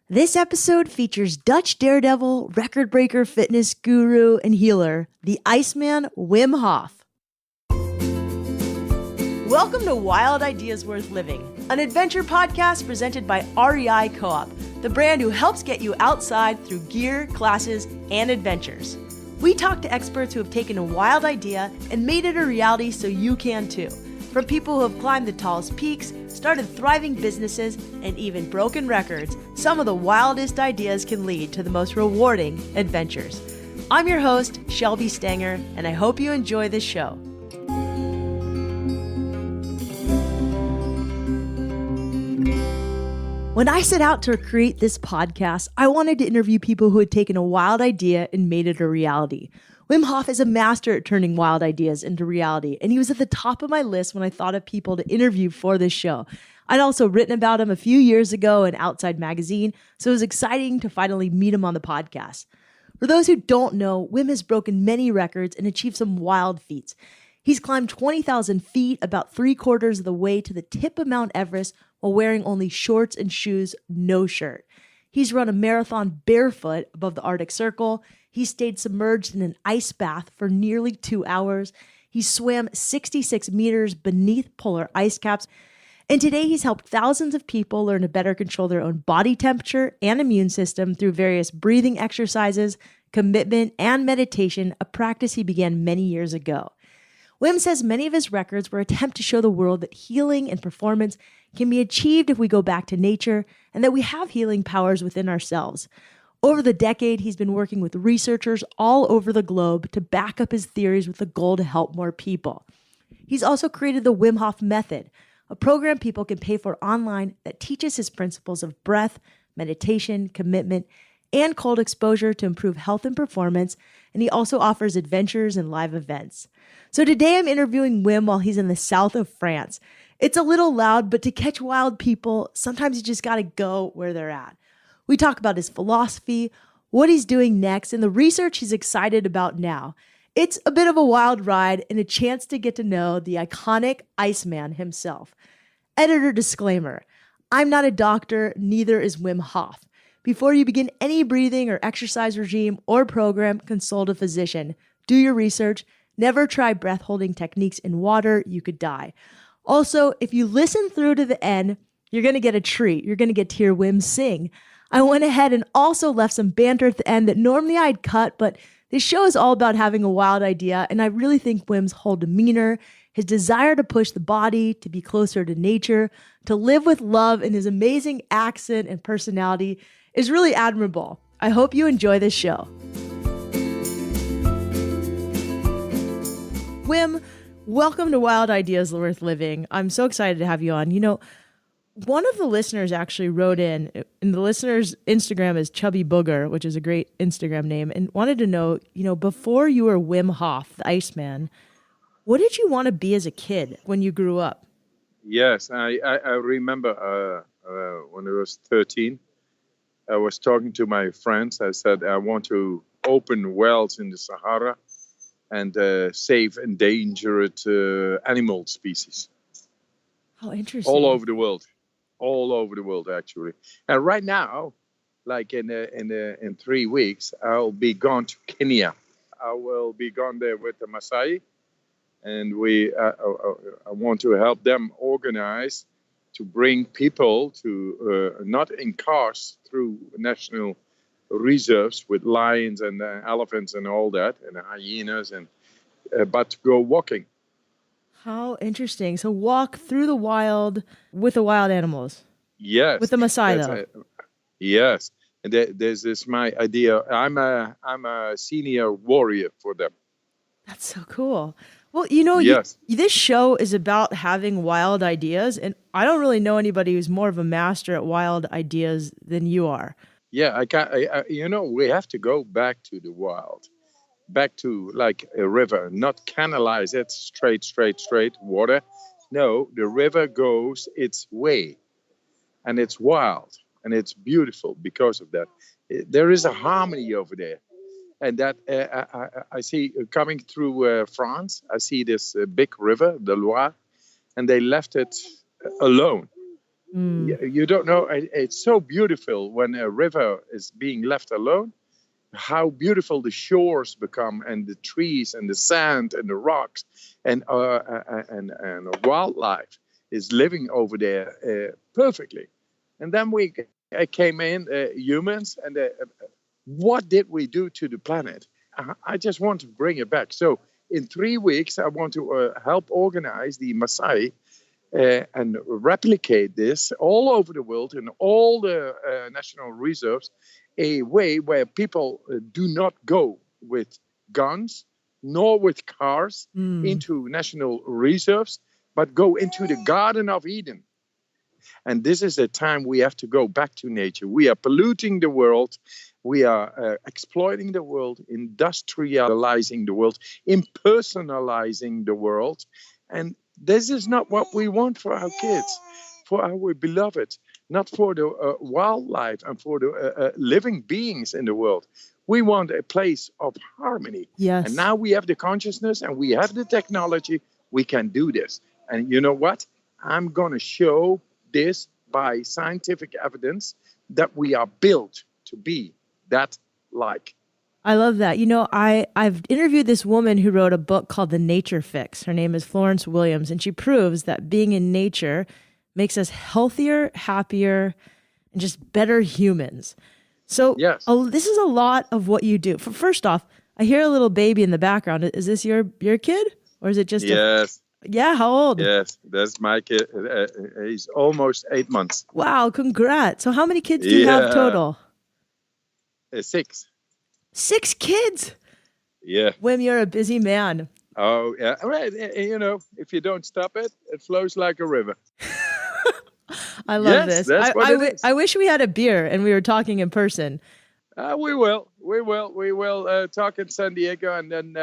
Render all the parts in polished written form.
This episode features Dutch daredevil, record breaker, fitness guru, and healer, the Iceman Wim Hof. Welcome to Wild Ideas Worth Living, an adventure podcast presented by REI Co-op, the brand who helps get you outside through gear, classes, and adventures. We talk to experts who have taken a wild idea and made it a reality so you can too. From people who have climbed the tallest peaks, started thriving businesses, and even broken records, some of the wildest ideas can lead to the most rewarding adventures. I'm your host, Shelby Stanger, and I hope you enjoy this show. When I set out to create this podcast, I wanted to interview people who had taken a wild idea and made it a reality. Wim Hof is a master at turning wild ideas into reality, and he was at the top of my list when I thought of people to interview for this show. I'd also written about him a few years ago in Outside Magazine, so it was exciting to finally meet him on the podcast. For those who don't know, Wim has broken many records and achieved some wild feats. He's climbed 20,000 feet, about 3/4 of the way to the tip of Mount Everest, while wearing only shorts and shoes, no shirt. He's run a marathon barefoot above the Arctic Circle. He stayed submerged in an ice bath for nearly 2 hours. He swam 66 meters beneath polar ice caps. And today he's helped thousands of people learn to better control their own body temperature and immune system through various breathing exercises, commitment, and meditation, a practice he began many years ago. Wim says many of his records were an attempt to show the world that healing and performance can be achieved if we go back to nature and that we have healing powers within ourselves. Over the decade, he's been working with researchers all over the globe to back up his theories with the goal to help more people. He's also created the Wim Hof Method, a program people can pay for online that teaches his principles of breath, meditation, commitment, and cold exposure to improve health and performance, and he also offers adventures and live events. So today I'm interviewing Wim while he's in the south of France. It's a little loud, but to catch wild people, sometimes you just gotta go where they're at. We talk about his philosophy, what he's doing next, and the research he's excited about now. It's a bit of a wild ride and a chance to get to know the iconic Iceman himself. Editor disclaimer, I'm not a doctor, neither is Wim Hof. Before you begin any breathing or exercise regime or program, consult a physician. Do your research. Never try breath holding techniques in water. You could die. Also, if you listen through to the end, you're going to get a treat. You're going to get to hear Wim sing. I went ahead and also left some banter at the end that normally I'd cut, but this show is all about having a wild idea, and I really think Wim's whole demeanor, his desire to push the body, to be closer to nature, to live with love, and his amazing accent and personality is really admirable. I hope you enjoy this show. Wim, welcome to Wild Ideas Worth Living. I'm so excited to have you on. You know, one of the listeners actually wrote in, and the listener's Instagram is Chubby Booger, which is a great Instagram name, and wanted to know, before you were Wim Hof, the Iceman, what did you want to be as a kid when you grew up? Yes, I remember when I was 13, I was talking to my friends. I said, I want to open wells in the Sahara and save endangered animal species. Oh, interesting. All over the world, actually. And right now, like in 3 weeks, I'll be gone to Kenya. I will be gone there with the Maasai, and I want to help them organize to bring people to not in cars through national reserves with lions and elephants and all that, and hyenas, and but to go walking. How interesting. So walk through the wild with the wild animals. Yes. With the Maasai, though. Yes. And there's this my idea. I'm a senior warrior for them. That's so cool. Well, yes. This show is about having wild ideas, and I don't really know anybody who's more of a master at wild ideas than you are. Yeah, we have to go back to the wild. Back to like a river, not canalize it straight water. No, the river goes its way, and it's wild and it's beautiful because of that. There is a harmony over there, and that I see coming through France. I see this big river, the Loire, and they left it alone. Mm. You don't know. It's so beautiful when a river is being left alone, how beautiful the shores become, and the trees and the sand and the rocks and wildlife is living over there perfectly. And then we came in, humans, and what did we do to the planet? I just want to bring it back. So in 3 weeks, I want to help organize the Maasai and replicate this all over the world in all the national reserves, a way where people do not go with guns nor with cars Mm. into national reserves, but go into the Garden of Eden. And this is a time we have to go back to nature. We are polluting the world. We are exploiting the world, industrializing the world, impersonalizing the world. And this is not what we want for our kids, for our beloved, not for the wildlife and for the living beings in the world. We want a place of harmony. And Yes. now we have the consciousness and we have the technology. We can do this. And you know what? I'm going to show this by scientific evidence that we are built to be that like. I love that. I've interviewed this woman who wrote a book called The Nature Fix. Her name is Florence Williams, and she proves that being in nature makes us healthier, happier, and just better humans. So Yes. this is a lot of what you do. First off, I hear a little baby in the background. Is this your kid, or is it just Yes. Yeah, how old? Yes, that's my kid. He's almost 8 months. Wow, congrats. So how many kids do you have total? 6. 6 kids? Yeah. Wim, you're a busy man. Oh, yeah. Right. If you don't stop it, it flows like a river. I love Yes, this. that's what it is. I wish we had a beer and we were talking in person. We will talk in San Diego and then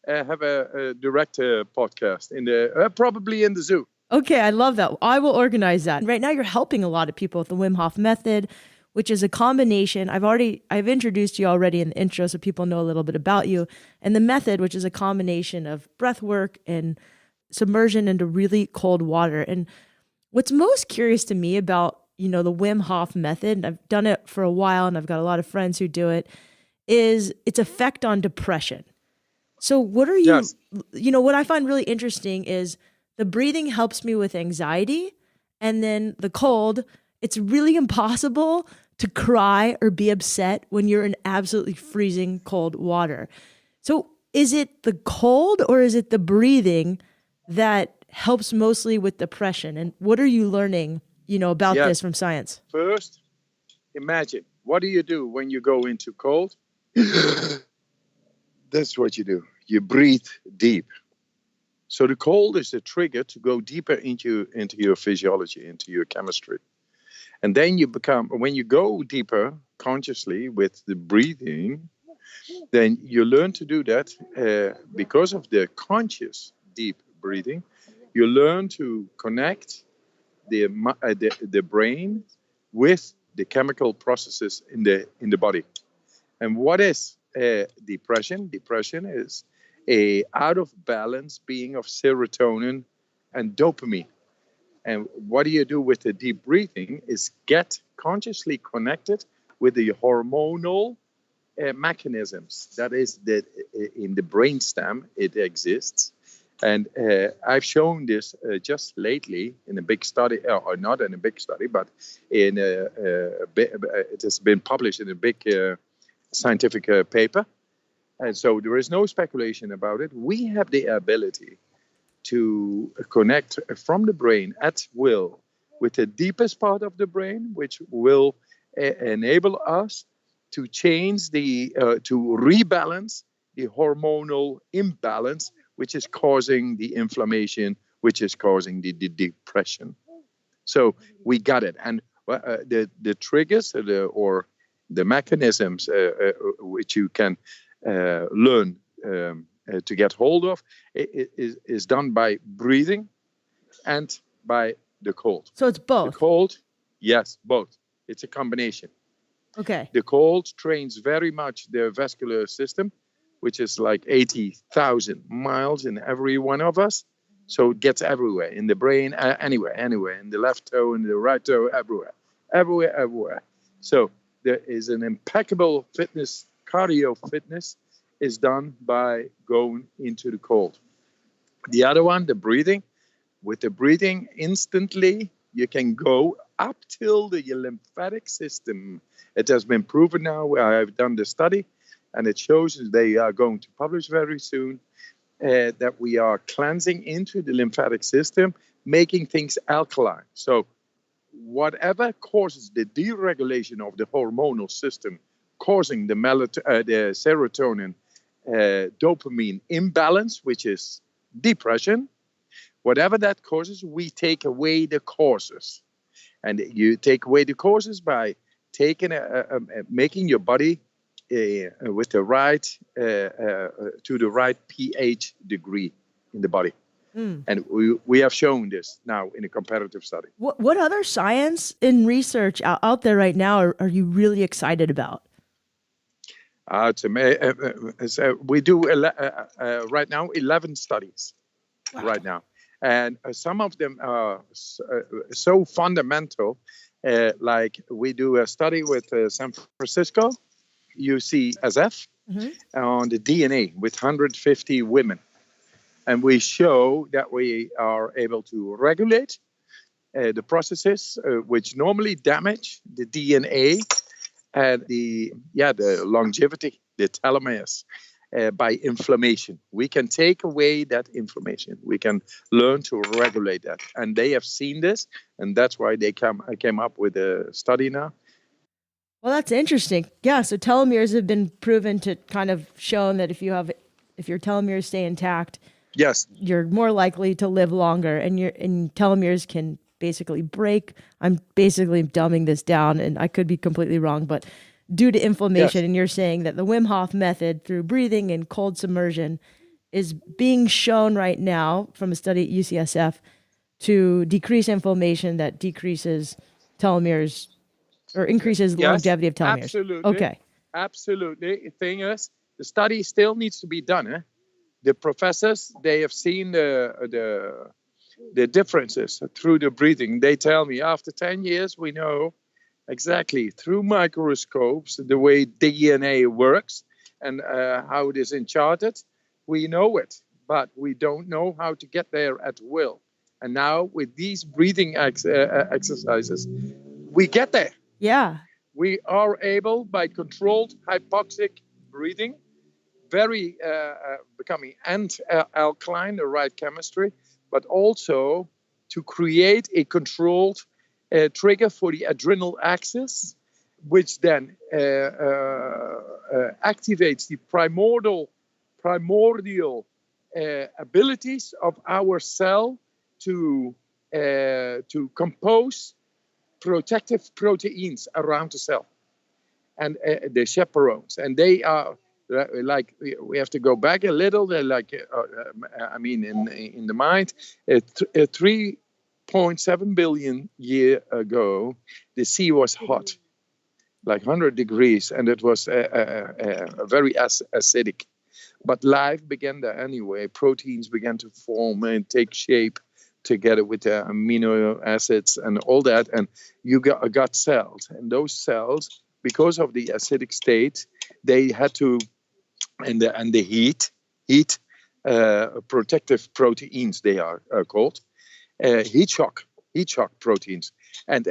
have a direct podcast probably in the zoo. Okay, I love that. I will organize that. Right now, you're helping a lot of people with the Wim Hof Method, which is a combination. I've introduced you already in the intro, so people know a little bit about you. And the method, which is a combination of breath work and submersion into really cold water. And what's most curious to me about, the Wim Hof Method, and I've done it for a while and I've got a lot of friends who do it, is its effect on depression. So what are you, Yes. What I find really interesting is the breathing helps me with anxiety, and then the cold, it's really impossible to cry or be upset when you're in absolutely freezing cold water. So is it the cold or is it the breathing that helps mostly with depression? And what are you learning, about this from science? First, imagine, what do you do when you go into cold? That's what you do. You breathe deep. So the cold is the trigger to go deeper into your physiology, into your chemistry. And then when you go deeper consciously with the breathing, then you learn to do that because of the conscious deep breathing. You learn to connect the brain with the chemical processes in the body. And what is depression? Depression is a out of balance being of serotonin and dopamine. And what do you do with the deep breathing is get consciously connected with the hormonal mechanisms. That is that in the brainstem it exists. And I've shown this just lately in a big study, or not in a big study, but it has been published in a big scientific paper. And so there is no speculation about it. We have the ability to connect from the brain at will with the deepest part of the brain, which will enable us to change to rebalance the hormonal imbalance, which is causing the inflammation, which is causing the depression. So we got it. And the triggers or the mechanisms which you can learn to get hold of is done by breathing and by the cold. So it's both? The cold, yes, both. It's a combination. Okay. The cold trains very much the vascular system, which is like 80,000 miles in every one of us. So it gets everywhere, in the brain, anywhere, in the left toe, in the right toe, everywhere. So there is an impeccable fitness, cardio fitness is done by going into the cold. The other one, the breathing. With the breathing, instantly you can go up till the lymphatic system. It has been proven now. I've done the study, and it shows they are going to publish very soon that we are cleansing into the lymphatic system, making things alkaline. So whatever causes the deregulation of the hormonal system, causing the serotonin, dopamine imbalance, which is depression, whatever that causes, we take away the causes. And you take away the causes by making your body with the right to the right pH degree in the body. And we have shown this now in a comparative study. What other science and research out there right now are you really excited about? We do right now 11 studies. Wow. Right now. And some of them are so fundamental. Like we do a study with San Francisco, UCSF, on the DNA with 150 women. And we show that we are able to regulate the processes which normally damage the DNA and the longevity, the telomeres, by inflammation. We can take away that inflammation. We can learn to regulate that. And they have seen this, and that's why they came up with a study now. Well, that's interesting. Yeah, so telomeres have been proven to kind of shown that if your telomeres stay intact, yes, you're more likely to live longer, and telomeres can basically break. I'm basically dumbing this down, and I could be completely wrong, but due to inflammation, yes. And you're saying that the Wim Hof method through breathing and cold submersion is being shown right now from a study at UCSF to decrease inflammation that decreases telomeres or increases longevity of telomeres. Absolutely. Okay. Absolutely. The thing is, the study still needs to be done. The professors, they have seen the differences through the breathing. They tell me after 10 years, we know exactly through microscopes the way DNA works and how it is encharted. We know it, but we don't know how to get there at will. And now with these breathing exercises, we get there. Yeah. We are able, by controlled hypoxic breathing, very becoming alkaline, the right chemistry, but also to create a controlled trigger for the adrenal axis, which then activates the primordial abilities of our cell to compose protective proteins around the cell and the chaperones. And they are like, we have to go back a little. They're like, in the mind, 3.7 billion years ago, the sea was hot, like 100 degrees, and it was very acidic. But life began there anyway. Proteins began to form and take shape together with the amino acids and all that. And you got cells. And those cells, because of the acidic state, they had to, and the heat, protective proteins, they are called, heat shock proteins. And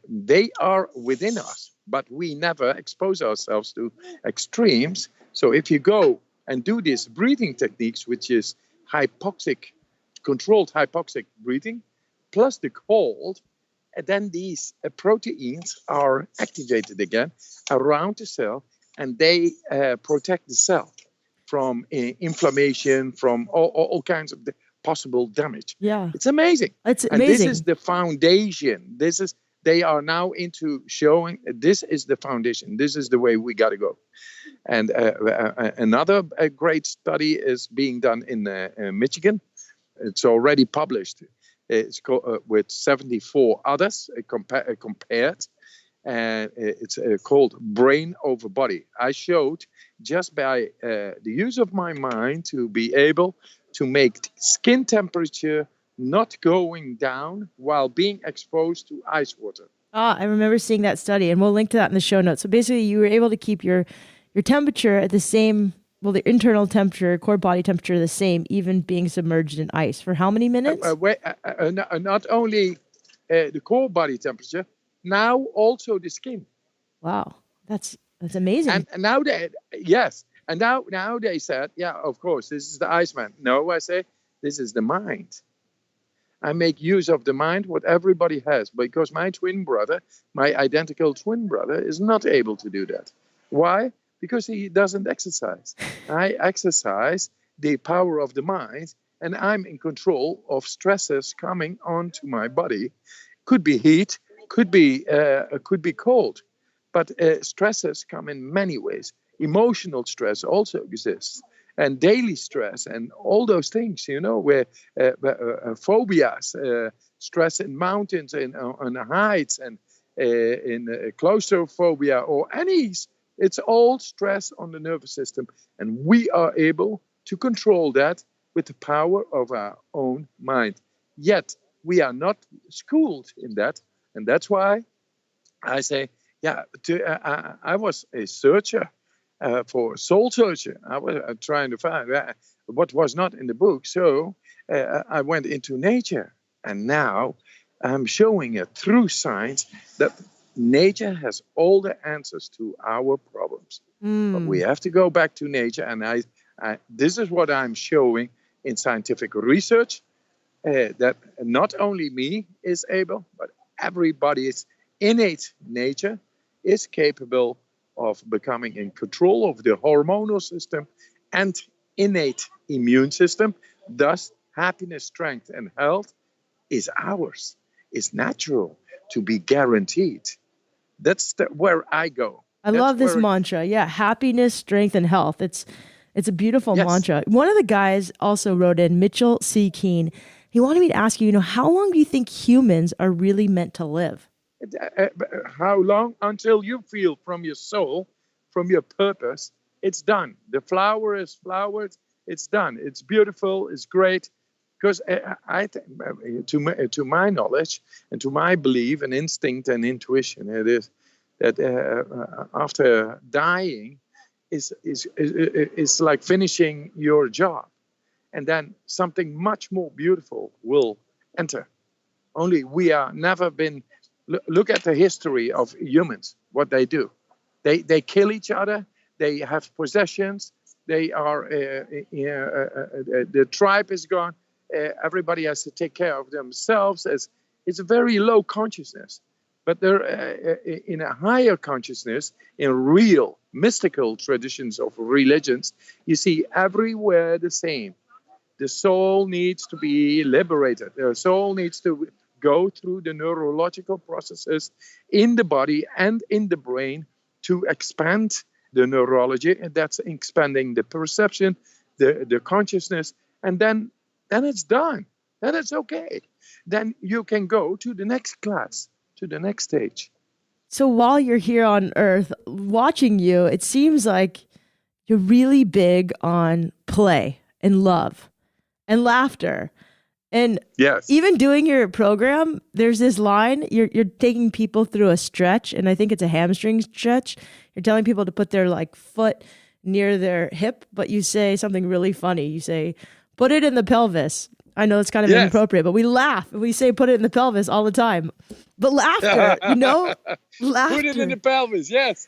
they are within us, but we never expose ourselves to extremes. So if you go and do these breathing techniques, which is controlled hypoxic breathing, plus the cold, and then these proteins are activated again around the cell, and they protect the cell from inflammation, from all kinds of possible damage. Yeah, it's amazing. It's and amazing. This is the foundation. They are now into showing this is the foundation. This is the way we got to go. And another great study is being done in Michigan. It's already published. It's with 74 others compared. And it's called Brain Over Body. I showed just by the use of my mind to be able to make skin temperature not going down while being exposed to ice water. Ah, I remember seeing that study, and we'll link to that in the show notes. So basically, you were able to keep your temperature at the same, well, the internal temperature, core body temperature, the same, even being submerged in ice. For how many minutes? Not only the core body temperature, now also the skin. Wow, that's amazing. And now now they said, yeah, of course, this is the Iceman. No, I say this is the mind. I make use of the mind, what everybody has, because my identical twin brother, is not able to do that. Why? Because he doesn't exercise. I exercise the power of the mind, and I'm in control of stresses coming onto my body. Could be heat, could be cold, but stresses come in many ways. Emotional stress also exists. And daily stress and all those things, where phobias, stress in mountains and on heights and in claustrophobia or it's all stress on the nervous system. And we are able to control that with the power of our own mind. Yet we are not schooled in that. And that's why I say, I was a searcher. For soul searcher, I was trying to find what was not in the book. So I went into nature, and now I'm showing it through science that nature has all the answers to our problems. But we have to go back to nature, and this is what I'm showing in scientific research, that not only me is able, but everybody's innate nature is capable of becoming in control of the hormonal system and innate immune system. Thus, happiness, strength, and health is ours. It's natural to be guaranteed. That's where I go. I love this mantra. Yeah, happiness, strength, and health. It's a beautiful mantra. One of the guys also wrote in, Mitchell C. Keene. He wanted me to ask you, how long do you think humans are really meant to live? How long? Until you feel from your soul, from your purpose, it's done. The flower is flowered. It's done. It's beautiful. It's great. Because to my knowledge and to my belief and instinct and intuition, it is that after dying is like finishing your job, and then something much more beautiful will enter. Only we are never been. Look at the history of humans, what they do. They kill each other. They have possessions. They are the tribe is gone. Everybody has to take care of themselves. It's a very low consciousness. But they're in a higher consciousness, in real mystical traditions of religions, you see everywhere the same. The soul needs to be liberated. The soul needs to go through the neurological processes in the body and in the brain to expand the neurology, and that's expanding the perception, the consciousness, and then it's done. Then it's okay. Then you can go to the next class, to the next stage. So while you're here on Earth, watching you, it seems like you're really big on play and love and laughter. And yes, even doing your program, there's this line, you're taking people through a stretch, and I think it's a hamstring stretch. You're telling people to put their foot near their hip, but you say something really funny. You say, put it in the pelvis. I know it's kind of inappropriate, but we laugh and we say put it in the pelvis all the time. But laughter, laughter. Put it in the pelvis, yes.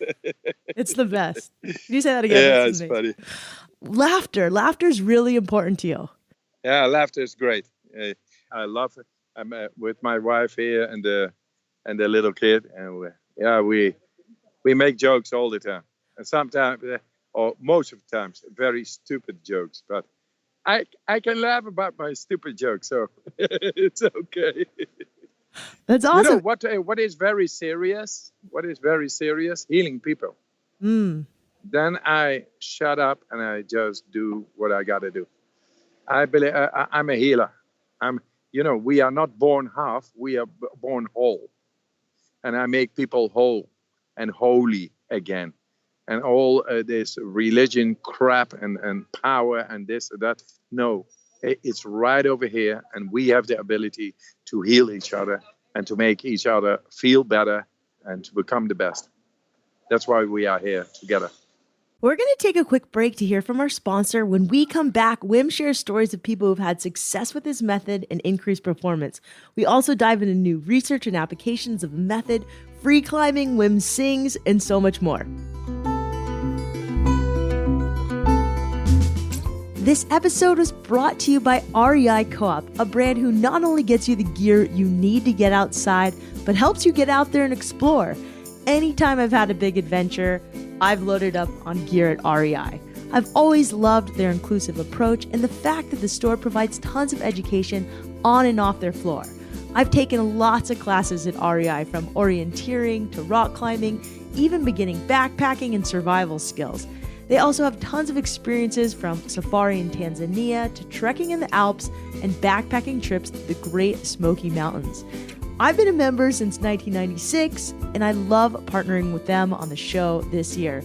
It's the best. Can you say that again? Yeah, it's funny. Laughter is really important to you. Yeah, laughter is great. I love it. I'm with my wife here and the little kid, and we make jokes all the time, and sometimes, or most of the times, very stupid jokes. But I can laugh about my stupid jokes, so it's okay. That's awesome. What is very serious? What is very serious? Healing people. Then I shut up and I just do what I got to do. I believe I'm a healer. We are not born half, we are born whole. And I make people whole and holy again. And all this religion crap and power and this and that. No, It's right over here, and we have the ability to heal each other and to make each other feel better and to become the best. That's why we are here together. We're going to take a quick break to hear from our sponsor. When we come back, Wim shares stories of people who've had success with his method and increased performance. We also dive into new research and applications of the method, free climbing, Wim sings, and so much more. This episode was brought to you by REI Co-op, a brand who not only gets you the gear you need to get outside, but helps you get out there and explore. Anytime I've had a big adventure, I've loaded up on gear at REI. I've always loved their inclusive approach and the fact that the store provides tons of education on and off their floor. I've taken lots of classes at REI, from orienteering to rock climbing, even beginning backpacking and survival skills. They also have tons of experiences, from safari in Tanzania to trekking in the Alps and backpacking trips to the Great Smoky Mountains. I've been a member since 1996, and I love partnering with them on the show this year.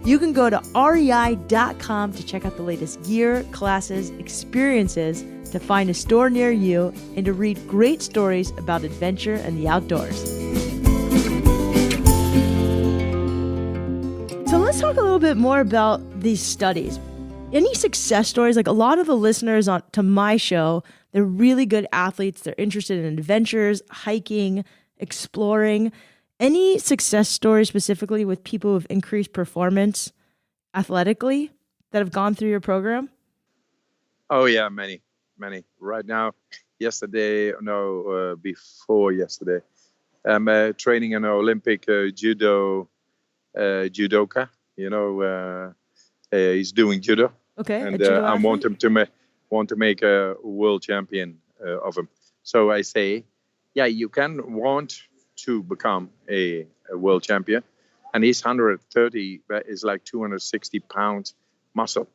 You can go to rei.com to check out the latest gear, classes, experiences, to find a store near you, and to read great stories about adventure and the outdoors. So let's talk a little bit more about these studies. Any success stories? Like, a lot of the listeners to my show, they're really good athletes. They're interested in adventures, hiking, exploring. Any success stories specifically with people who have increased performance athletically that have gone through your program? Oh yeah, many. Right now, before yesterday, I'm training an Olympic judoka. He's doing judo. Okay, and a judo I want athlete? him to make a world champion of him. So I say, yeah, you can want to become a world champion, and he's 130, but is like 260 pounds muscle.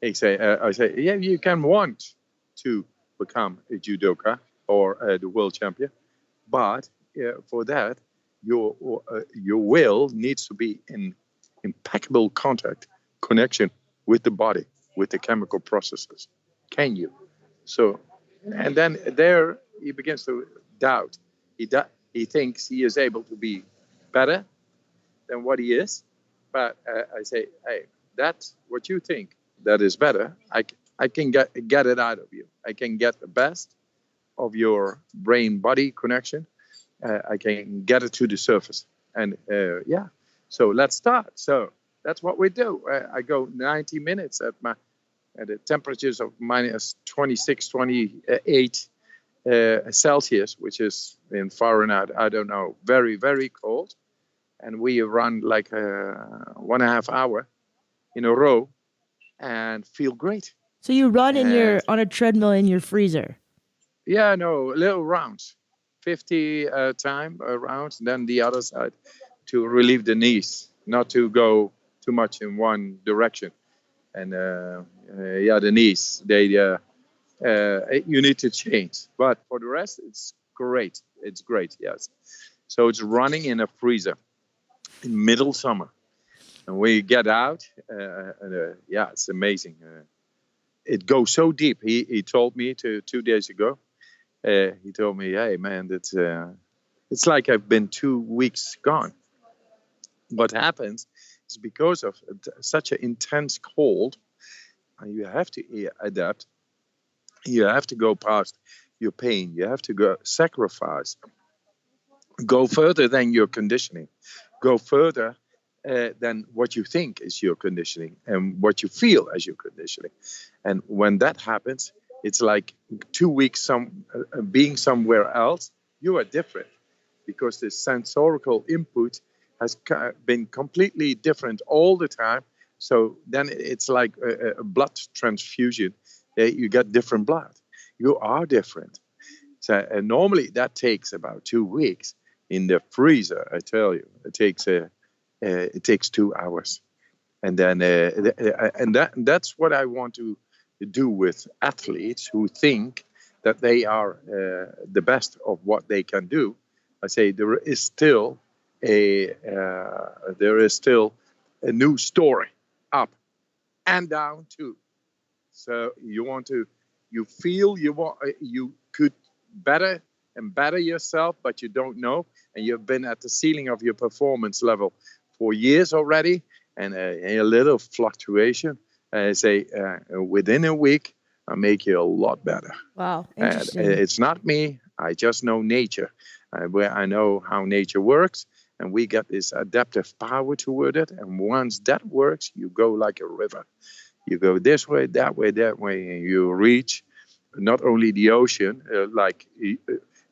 I say, yeah, you can want to become a judoka or the world champion, but for that, your will needs to be in impeccable connection with the body, with the chemical processes. Can you? So, and then there he begins to doubt. He thinks he is able to be better than what he is. But I say, hey, that's what you think that is better. I can get it out of you. I can get the best of your brain-body connection. I can get it to the surface. And yeah, so let's start. So that's what we do. I go 90 minutes at the temperatures of minus 26, 28 Celsius, which is in Fahrenheit, I don't know, very, very cold. And we run like 1.5 hours in a row and feel great. So you run on a treadmill in your freezer? Yeah, no, little rounds, 50 time rounds, then the other side to relieve the knees, not to go too much in one direction. And the knees, you need to change. But for the rest, it's great. It's great, yes. So it's running in a freezer in middle summer. And we get out, it's amazing. It goes so deep. He told me 2 days ago, he told me, hey, man, it's like I've been 2 weeks gone. What happens is because of such an intense cold, you have to adapt. You have to go past your pain. You have to go sacrifice. Go further than your conditioning. Go further than what you think is your conditioning and what you feel as your conditioning. And when that happens, it's like 2 weeks being somewhere else. You are different because the sensorial input has been completely different all the time. So then it's like a blood transfusion. You get different blood. You are different. So normally that takes about 2 weeks. In the freezer, I tell you, it takes 2 hours. And then that's what I want to do with athletes who think that they are the best of what they can do. I say there is still a new story, up and down too. So you want to You feel you could better and better yourself, but you don't know, and you've been at the ceiling of your performance level for years already, and a little fluctuation, say within a week, I make you a lot better. Wow, And interesting. it's not me. I just know nature, where I know how nature works, and we get this adaptive power toward it. And once that works, you go like a river. You go this way, that way, that way, and you reach not only the ocean,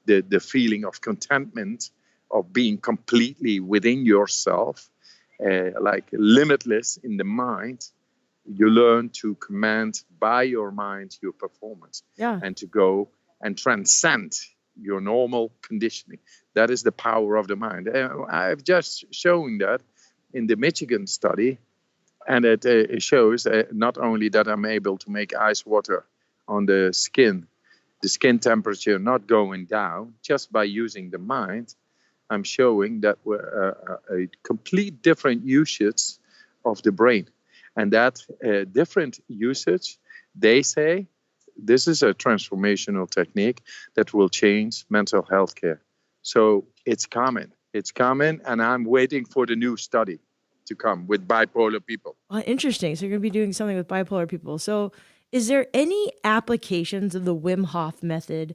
the feeling of contentment, of being completely within yourself, like limitless in the mind. You learn to command by your mind your performance, Yeah. and to go and transcend your normal conditioning. That is the power of the mind. I've just shown that in the Michigan study, and it shows not only that I'm able to make ice water on the skin temperature not going down just by using the mind. I'm showing that we're a complete different usage of the brain. And that different usage, they say, this is a transformational technique that will change mental health care. So it's coming. It's coming, and I'm waiting for the new study to come with bipolar people. Interesting. So you're going to be doing something with bipolar people. So is there any applications of the Wim Hof method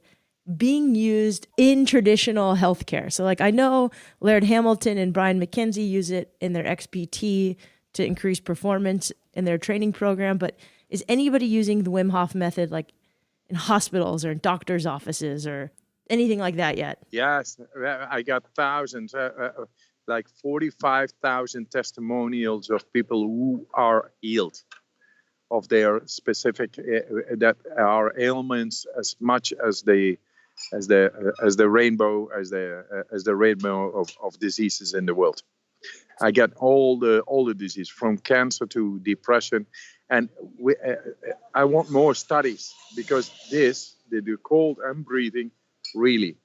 being used in traditional healthcare? So like I know Laird Hamilton and Brian McKenzie use it in their XPT to increase performance in their training program, but is anybody using the Wim Hof method like in hospitals or in doctors' offices or anything like that yet? Yes, I got thousands, like 45,000 testimonials of people who are healed of their specific that are ailments, as much as the rainbow, as the rainbow of diseases in the world. I get all the disease, from cancer to depression, and I want more studies, because the cold and breathing really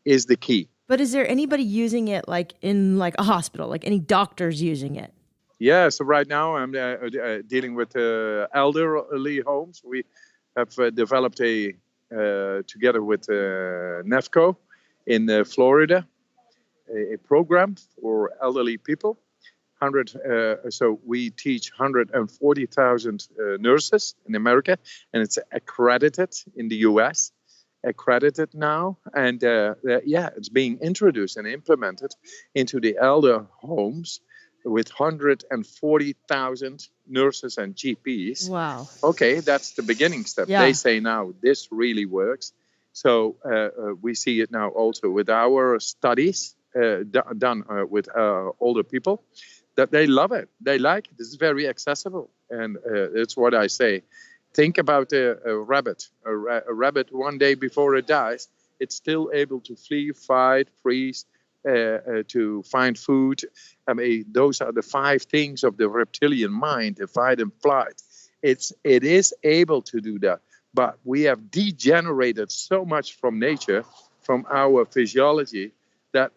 is the key. But is there anybody using it like in like a hospital, like any doctors using it? Yeah, so right now I'm dealing with elderly homes. We have developed together with NEFCO in Florida, a program for elderly people. So we teach 140,000 nurses in America, and it's accredited in the US. Accredited now, and it's being introduced and implemented into the elder homes with 140,000 nurses and GPs. Wow. Okay, that's the beginning step. Yeah. They say now this really works. So we see it now also with our studies done with older people, that they love it. They like it. It's very accessible. And it's what I say. Think about a rabbit. A rabbit, one day before it dies, it's still able to flee, fight, freeze, to find food. I mean, those are the 5 things of the reptilian mind: the fight and flight. It is able to do that. But we have degenerated so much from nature, from our physiology, that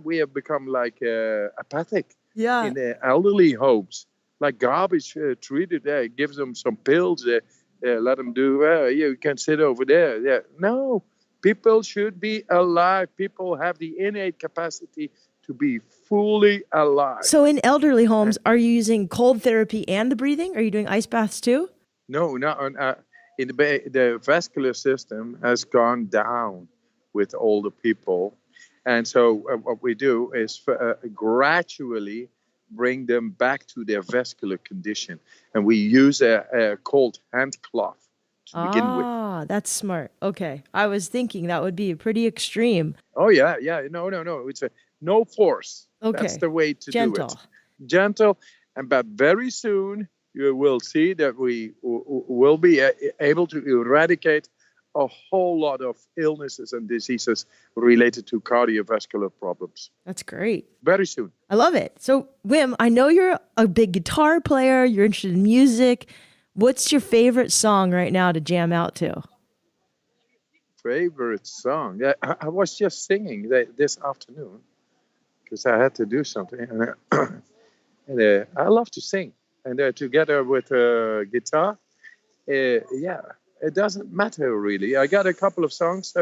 we have become like apathic in the elderly homes. Like garbage treated. Gives them some pills. Let them do. You can sit over there. Yeah. No, people should be alive. People have the innate capacity to be fully alive. So in elderly homes, are you using cold therapy and the breathing? Are you doing ice baths too? No, not in the vascular system has gone down with older people, and so what we do is gradually bring them back to their vascular condition. And we use a cold hand cloth to begin with. Ah, that's smart. Okay. I was thinking that would be pretty extreme. Oh, yeah. No. It's no force. Okay. That's the way to Gentle. do it. Gentle. But very soon you will see that we will be able to eradicate a whole lot of illnesses and diseases related to cardiovascular problems. That's great. Very soon. I love it. So, Wim, I know you're a big guitar player. You're interested in music. What's your favorite song right now to jam out to? Favorite song? Yeah, I was just singing this afternoon because I had to do something. And I love to sing. And together with guitar, it doesn't matter really. I got a couple of songs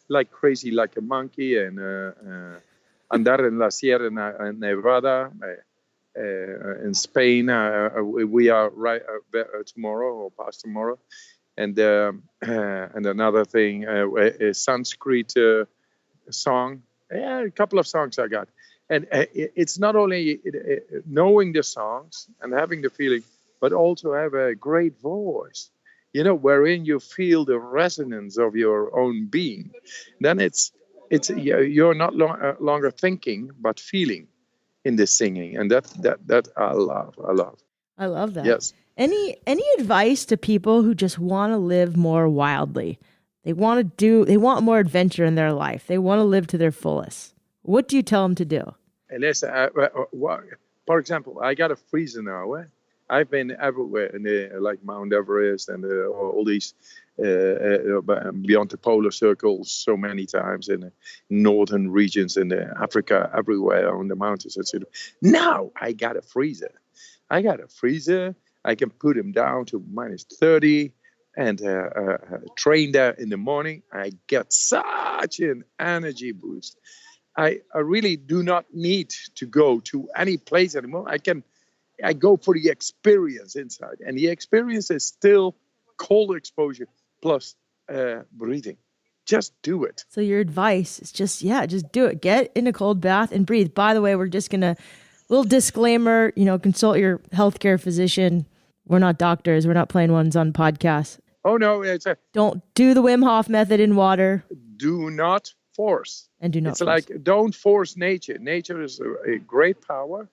like Crazy Like a Monkey and Andar en la Sierra Nevada. In Spain, we are right tomorrow or past tomorrow, and another thing, a Sanskrit song. Yeah, a couple of songs I got, and it's not only knowing the songs and having the feeling, but also have a great voice. Wherein you feel the resonance of your own being. Then you're not longer thinking but feeling in the singing, and that I love. I love that. Yes. Any advice to people who just want to live more wildly? They want more adventure in their life. They want to live to their fullest. What do you tell them to do? Listen, for example, I got a freezer now. I've been everywhere in like Mount Everest and all these beyond the polar circle so many times in the northern regions in Africa, everywhere on the mountains, etc. Now I got a freezer. I can put him down to minus 30 and train there in the morning. I get such an energy boost. I really do not need to go to any place anymore. I go for the experience inside. And the experience is still cold exposure plus breathing. Just do it. So your advice is just do it. Get in a cold bath and breathe. By the way, we're just going to, little disclaimer, consult your healthcare physician. We're not doctors. We're not playing ones on podcasts. Oh, no. Don't do the Wim Hof method in water. Do not force. And do not It's force. like, don't force nature. Nature is a great power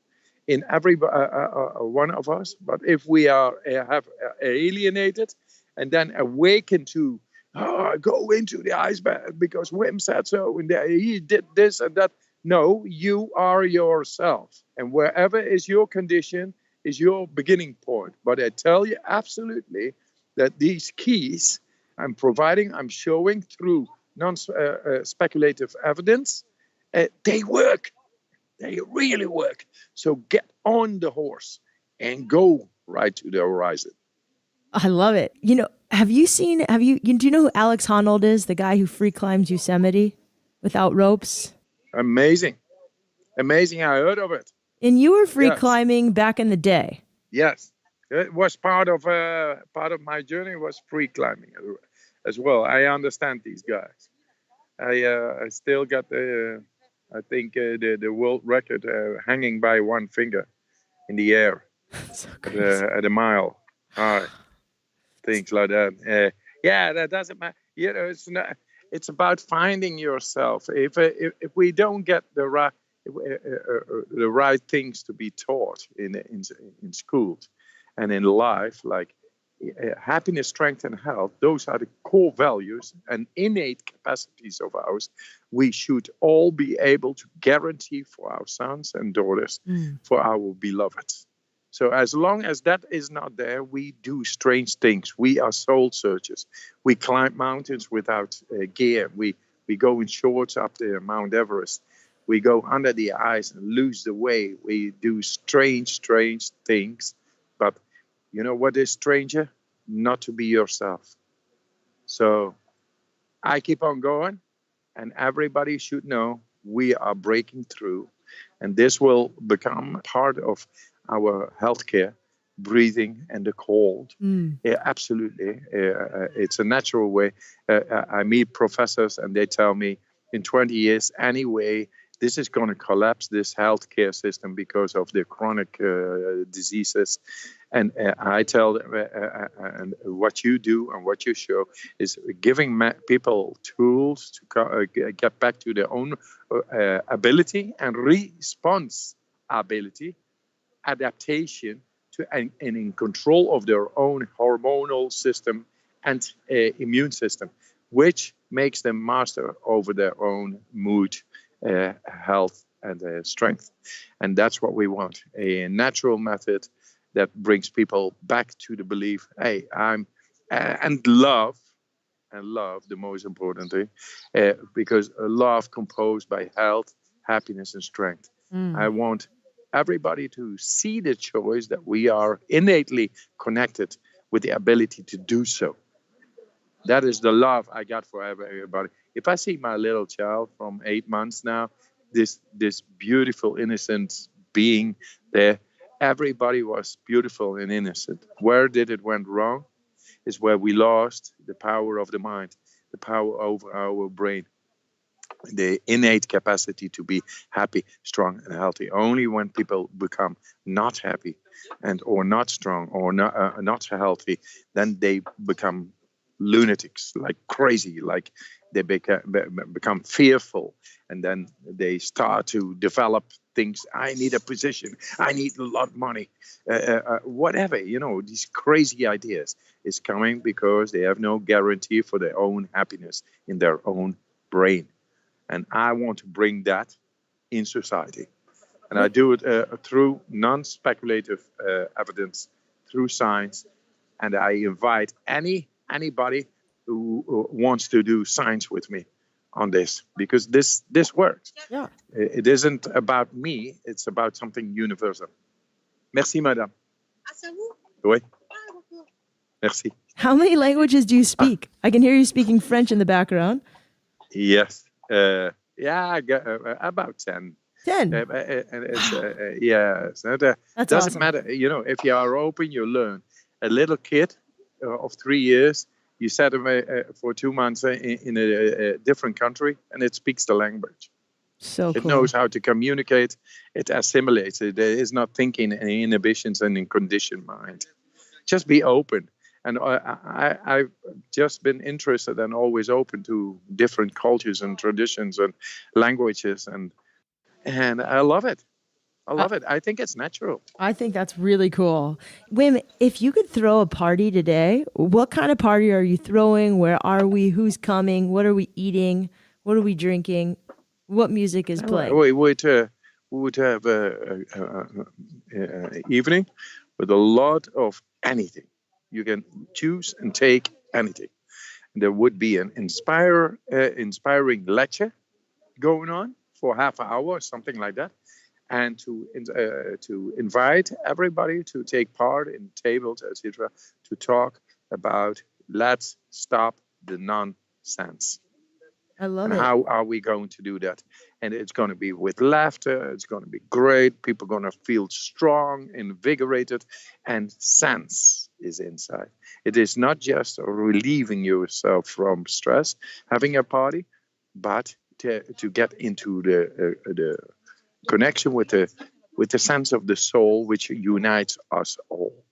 in every one of us. But if we have alienated and then awaken to, go into the ice bath because Wim said so, and he did this and that. No, you are yourself. And wherever is your condition is your beginning point. But I tell you absolutely that these keys I'm showing through non-speculative evidence, they work. They really work. So get on the horse and go right to the horizon. I love it. Do you know who Alex Honnold is? The guy who free climbs Yosemite without ropes? Amazing. I heard of it. And you were free climbing back in the day. Yes. It was part of my journey was free climbing as well. I understand these guys. I still got the world record hanging by one finger in the air at a mile high. Things like that. That doesn't matter. It's about finding yourself. If we don't get the right things to be taught in schools and in life, like happiness, strength, and health, those are the core values and innate capacities of ours. We should all be able to guarantee for our sons and daughters, for our beloveds. So as long as that is not there, we do strange things. We are soul searchers. We climb mountains without gear. We go in shorts up the Mount Everest. We go under the ice and lose the way. We do strange things. But you know what is stranger? Not to be yourself. So I keep on going, and everybody should know we are breaking through. And this will become part of our healthcare, breathing and the cold. Yeah, absolutely. It's a natural way. I meet professors and they tell me in 20 years anyway, this is going to collapse, this healthcare system, because of the chronic diseases. And I tell them, and what you do and what you show is giving people tools to get back to their own ability and responsibility, adaptation to and in control of their own hormonal system and immune system, which makes them master over their own mood, health, and strength. And that's what we want, a natural method that brings people back to the belief, hey, and love, the most important thing, because love composed by health, happiness, and strength. I want everybody to see the choice that we are innately connected with the ability to do so. That is the love I got for everybody. If I see my little child from 8 months now, this beautiful innocent being there, everybody was beautiful and innocent. Where did it went wrong is where we lost the power of the mind, the power over our brain, the innate capacity to be happy, strong, and healthy. Only when people become not happy and or not strong or not healthy, then they become lunatics, like crazy, like they become fearful, and then they start to develop things. I need a position. I need a lot of money. Whatever, these crazy ideas is coming because they have no guarantee for their own happiness in their own brain. And I want to bring that in society. And I do it through non-speculative evidence, through science. And I invite anybody who wants to do science with me on this, because this works. Yeah. It isn't about me. It's about something universal. Merci, madame. Oui. Merci. How many languages do you speak? I can hear you speaking French in the background. Yes. I got about 10. 10. And it's, yes. That's doesn't awesome. matter. If you are open, you learn. A little kid of 3 years, you set him for 2 months in a different country, and it speaks the language. So It cool. knows how to communicate. It assimilates. It is not thinking in inhibitions and in conditioned mind. Just be open. And I've just been interested and always open to different cultures and traditions and languages, and I love it. I love it. I think it's natural. I think that's really cool. Wim, if you could throw a party today, what kind of party are you throwing? Where are we? Who's coming? What are we eating? What are we drinking? What music is playing? We would have a evening with a lot of anything. You can choose and take anything. There would be an inspiring lecture going on for half an hour or something like that, and to invite everybody to take part in tables, etc., to talk about let's stop the nonsense. I love And it. how are we going to do that? And it's going to be with laughter. It's going to be great. People are going to feel strong, invigorated, and sense is inside. It is not just relieving yourself from stress, having a party, but to get into the connection with the sense of the soul, which unites us all.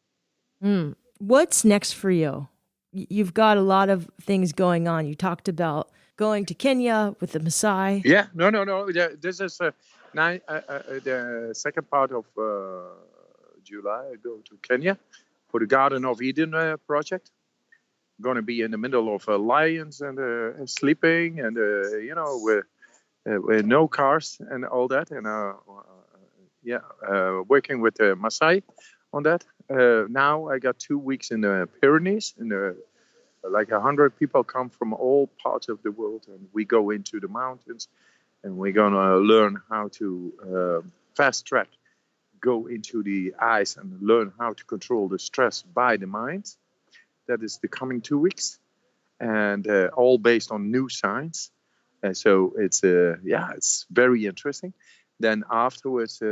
What's next for you? You've got a lot of things going on. You talked about going to Kenya with the Maasai. Yeah, no. This is the second part of July. I go to Kenya for the Garden of Eden project. Going to be in the middle of lions and sleeping, and with no cars and all that, and working with the Maasai on that. Now I got 2 weeks in the Pyrenees, like 100 people come from all parts of the world, and we go into the mountains, and we're gonna learn how to fast track, go into the ice, and learn how to control the stress by the mind. That is the coming 2 weeks, and all based on new science. And so it's very interesting. Then afterwards,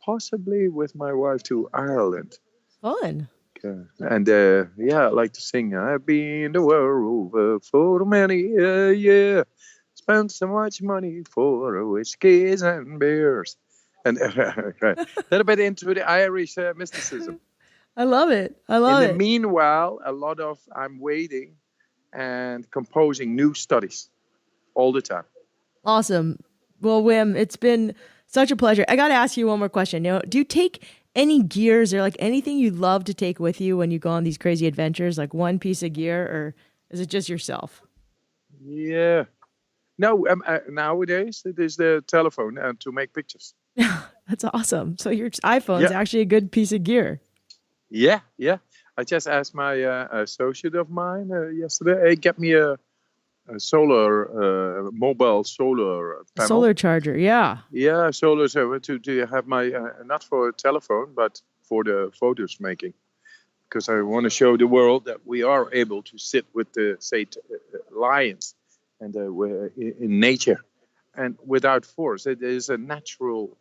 possibly with my wife to Ireland. Fun. And I like to sing. I've been the world over for many years. Spent so much money for whiskeys and beers. And a little bit into the Irish mysticism. I love it. In the meanwhile, I'm waiting and composing new studies all the time. Awesome. Well, Wim, it's been such a pleasure. I got to ask you one more question. Do you take any gears or like anything you love to take with you when you go on these crazy adventures, like one piece of gear, or is it just yourself? Yeah. No, nowadays it is the telephone to make pictures. That's awesome. So your iPhone is actually a good piece of gear. Yeah. I just asked my associate of mine yesterday, hey, get me a mobile solar panel. Solar charger, yeah. Yeah, solar to have my, not for a telephone, but for the photos making. because I want to show the world that we are able to sit with the lions and in nature and without force. It is a natural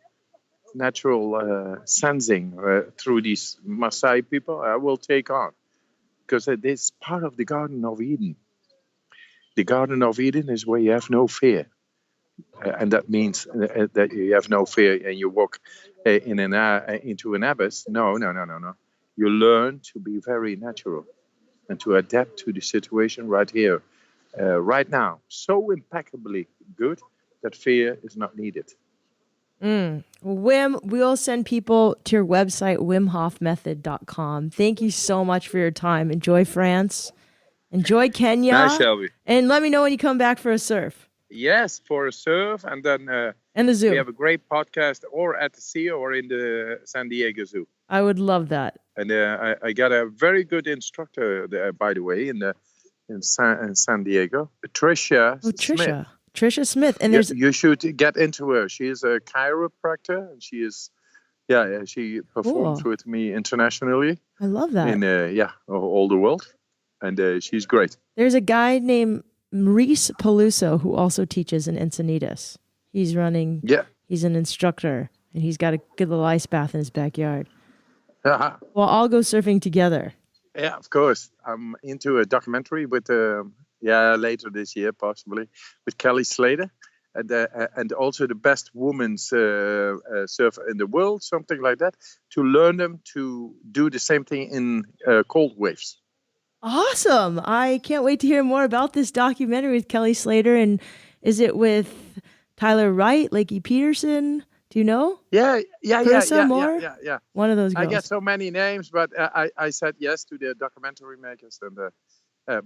sensing through these Maasai people I will take on, because it is part of the Garden of Eden. The Garden of Eden is where you have no fear. And that means that you have no fear and you walk into an abyss. No. You learn to be very natural and to adapt to the situation right here, right now. So impeccably good that fear is not needed. Wim, we'll send people to your website, wimhofmethod.com. Thank you so much for your time. Enjoy France. Enjoy Kenya. Nice, Shelby. And let me know when you come back for a surf. Yes, for a surf. And then and the zoo. We have a great podcast or at the sea or in the San Diego Zoo. I would love that. And I got a very good instructor there, by the way, in San Diego. Trisha Smith. Trisha Smith. And you should get into her. She is a chiropractor, and she is, she performs with me internationally. I love that. In all the world, and she's great. There's a guy named Maurice Peluso who also teaches in Encinitas. He's running. Yeah. He's an instructor, and he's got a good little ice bath in his backyard. Well, I'll go surfing together. Yeah, of course. I'm into a documentary with later this year, possibly, with Kelly Slater, and also the best women's surfer in the world, something like that, to learn them to do the same thing in cold waves. Awesome. I can't wait to hear more about this documentary with Kelly Slater. And is it with Tyler Wright, Lakey Peterson? Do you know? Yeah. One of those girls. I get so many names, but I said yes to the documentary makers, and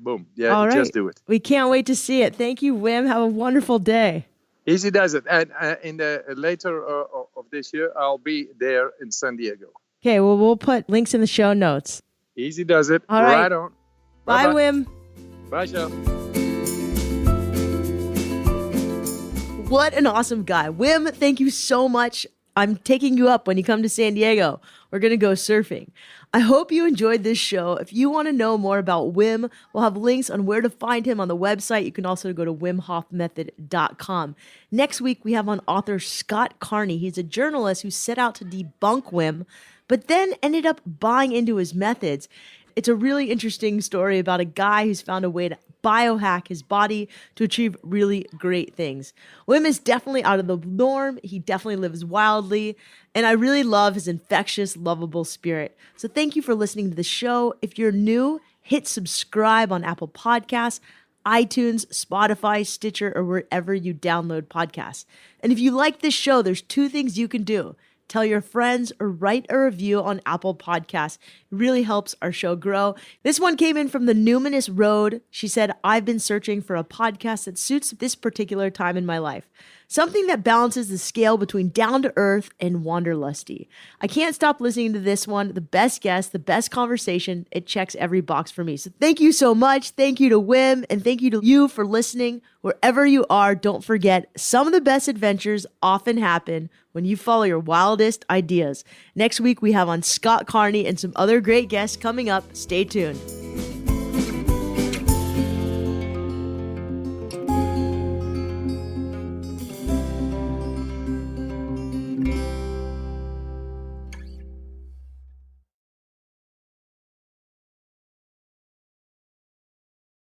boom. Yeah, all right. Just do it. We can't wait to see it. Thank you, Wim. Have a wonderful day. Easy does it. And in the later of this year, I'll be there in San Diego. Okay, well, we'll put links in the show notes. Easy does it. All right. Right on. Bye, Wim. Bye, Shel. What an awesome guy. Wim, thank you so much. I'm taking you up when you come to San Diego. We're going to go surfing. I hope you enjoyed this show. If you want to know more about Wim, we'll have links on where to find him on the website. You can also go to wimhofmethod.com. Next week, we have on author Scott Carney. He's a journalist who set out to debunk Wim, but then ended up buying into his methods. It's a really interesting story about a guy who's found a way to biohack his body to achieve really great things. Wim is definitely out of the norm. He definitely lives wildly. And I really love his infectious, lovable spirit. So thank you for listening to the show. If you're new, hit subscribe on Apple Podcasts, iTunes, Spotify, Stitcher, or wherever you download podcasts. And if you like this show, there's 2 things you can do. Tell your friends or write a review on Apple Podcasts. It really helps our show grow. This one came in from the Numinous Road. She said, I've been searching for a podcast that suits this particular time in my life. Something that balances the scale between down-to-earth and wanderlusty. I can't stop listening to this one. The best guest, the best conversation. It checks every box for me. So thank you so much. Thank you to Wim, and thank you to you for listening. Wherever you are, don't forget, some of the best adventures often happen when you follow your wildest ideas. Next week, we have on Scott Carney and some other great guests coming up. Stay tuned.